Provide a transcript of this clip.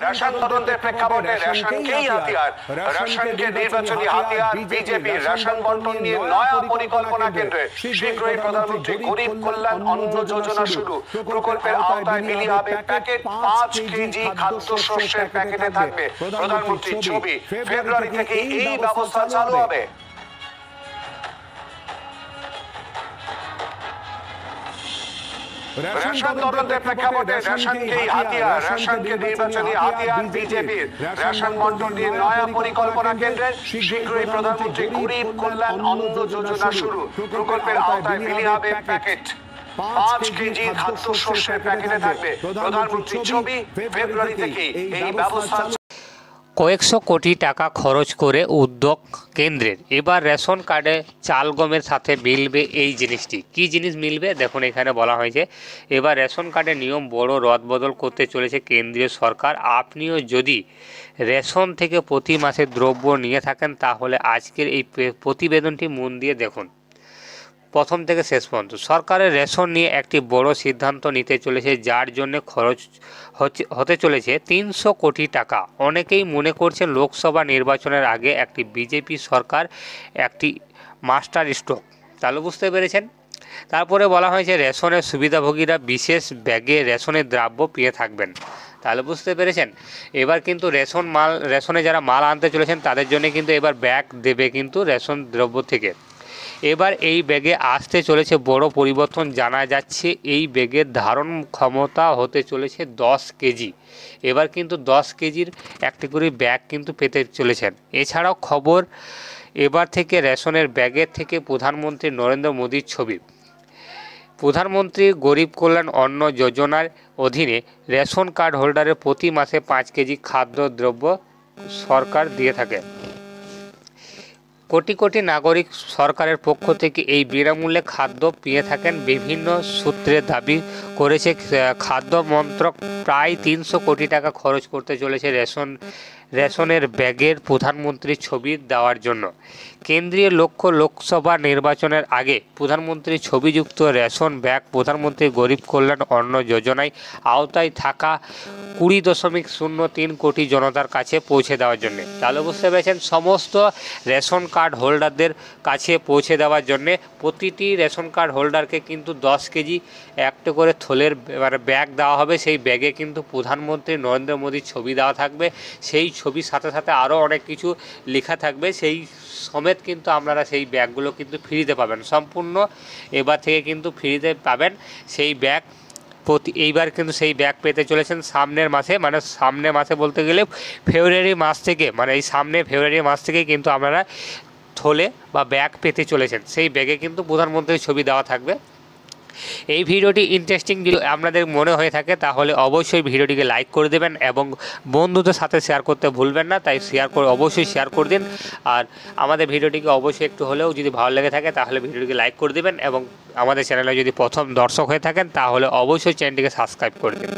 Ration তদন্তের প্রেক্ষাপটে রেশনকেই হাতিয়ার, রেশনকে নির্বাচনী হাতিয়ার। বিজেপির রেশন বন্টন নিয়ে নয়া পরিকল্পনা কেন্দ্রে। শীঘ্রই প্রধানমন্ত্রী গরিব কল্যাণ অন্ন যোজনা শুরু। প্রকল্পের আওতায় বিলি হবে প্যাকেট। 5 কেজি খাদ্যশস্যের প্যাকেটে থাকবে প্রধানমন্ত্রীর ছবি। ফেব্রুয়ারি থেকে এই ব্যবস্থা চালু হবে। রেশন তদন্তের প্রেক্ষাপটে রেশনকেই হাতিয়ার, রেশনকে নির্বাচনী হাতিয়ার। বিজেপির রেশন বন্টন নিয়ে নয়া পরিকল্পনা কেন্দ্রে। শীঘ্রই প্রধানমন্ত্রী গরিব কল্যাণ অন্ন যোজনা শুরু। প্রকল্পের আওতায় বিলি হবে প্যাকেট। 5 কেজি খাদ্যশস্যের প্যাকেটে থাকবে প্রধানমন্ত্রীর ছবি। ফেব্রুয়ারি থেকে এই ব্যবস্থা। কয়েকশো কোটি টাকা খরচ করে উদ্যোগ কেন্দ্রের। এবার রেশন কার্ডে চাল গমের সাথে মিলবে এই জিনিসটি। কি জিনিস মিলবে দেখুন, এখানে বলা হয়েছে এবার রেশন কার্ডের নিয়ম বড় রদবদল করতে চলেছে কেন্দ্রীয় সরকার। আপনিও যদি রেশন থেকে প্রতি মাসে দ্রব্য নিয়ে থাকেন তাহলে আজকের এই প্রতিবেদনটি মন দিয়ে দেখুন প্রথম থেকে শেষ পর্যন্ত। সরকারের রেশন নিয়ে একটি বড় সিদ্ধান্ত নিতে চলেছে, যার জন্য খরচ হতে চলেছে 300 কোটি টাকা। অনেকেই মনে করছেন লোকসভা নির্বাচনের আগে একটি বিজেপি সরকার একটি মাস্টার স্ট্রোক। তাহলে বুঝতে পেরেছেন। তারপরে বলা হয়েছে রেশনের সুবিধাভোগীরা বিশেষ ব্যাগে রেশনের দ্রব্য পেয়ে থাকবেন। তাহলে বুঝতে পেরেছেন। এবার কিন্তু রেশনে যারা মাল আনতে চলেছেন তাদের জন্য কিন্তু এবার ব্যাগ দেবে কিন্তু রেশন দ্রব্য থেকে। এবার এই ব্যাগে আসতে চলেছে বড় পরিবর্তন। জানা যাচ্ছে এই ব্যাগের ধারণ ক্ষমতা হতে চলেছে 10 কেজি। এবার কিন্তু 10 কেজির একটি করে ব্যাগ কিন্তু পেতে চলেছেন। এছাড়াও খবর এবার থেকে রেশনের ব্যাগের থেকে প্রধানমন্ত্রী নরেন্দ্র মোদীর ছবি। প্রধানমন্ত্রী গরিব কল্যাণ অন্ন যোজনার অধীনে রেশন কার্ড হোল্ডারের প্রতি মাসে 5 কেজি খাদ্যদ্রব্য সরকার দিয়ে থাকে। কোটি কোটি নাগরিক সরকারের পক্ষ থেকে এই বিনামূল্যে খাদ্য পেয়ে থাকেন। বিভিন্ন সূত্রে দাবি করেছে খাদ্য মন্ত্রক প্রায় 300 কোটি টাকা খরচ করতে চলেছে রেশনের ব্যাগের প্রধানমন্ত্রীর ছবি দেওয়ার জন্য। কেন্দ্রীয় লক্ষ্য লোকসভা নির্বাচনের আগে প্রধানমন্ত্রীর ছবিযুক্ত রেশন ব্যাগ প্রধানমন্ত্রী গরিব কল্যাণ অন্ন যোজনায় আওতায় থাকা 20.03 কোটি জনতার কাছে পৌঁছে দেওয়ার জন্য। তাহলে বুঝতে পেরেছেন, সমস্ত রেশন কার্ড হোল্ডারদের কাছে পৌঁছে দেওয়ার জন্য প্রতিটি রেশন কার্ড হোল্ডারকে কিন্তু 10 কেজি একটা করে থলের ব্যাগ দেওয়া হবে। সেই ব্যাগে কিন্তু প্রধানমন্ত্রী নরেন্দ্র মোদীর ছবি দেওয়া থাকবে। সেই ছবির সাথে সাথে আরও অনেক কিছু লেখা থাকবে। সেই সমেত কিন্তু আপনারা সেই ব্যাগগুলো কিন্তু ফ্রিতে পাবেন। সম্পূর্ণ এবার থেকে কিন্তু ফ্রিতে পাবেন সেই ব্যাগ। এইবার কিন্তু সেই ব্যাগ পেতে চলেছেন সামনের মাসে, মানে সামনের মাসে বলতে গেলে ফেব্রুয়ারি মাস থেকে, মানে এই সামনে ফেব্রুয়ারি মাস থেকে কিন্তু আপনারা থলে বা ব্যাগ পেতে চলেছেন। সেই ব্যাগে কিন্তু প্রধানমন্ত্রীর ছবি দেওয়া থাকবে। এই ভিডিওটি ইন্টারেস্টিং যদি আপনাদের মনে হয়ে থাকে তাহলে অবশ্যই ভিডিওটিকে লাইক করে দেবেন এবং বন্ধুদের সাথে শেয়ার করতে ভুলবেন না। তাই অবশ্যই শেয়ার করে দিন। আর আমাদের ভিডিওটিকে অবশ্যই একটু হলেও যদি ভালো লেগে থাকে তাহলে ভিডিওটিকে লাইক করে দেবেন এবং আমাদের চ্যানেলে যদি প্রথম দর্শক হয়ে থাকেন তাহলে অবশ্যই চ্যানেলটিকে সাবস্ক্রাইব করে দিন।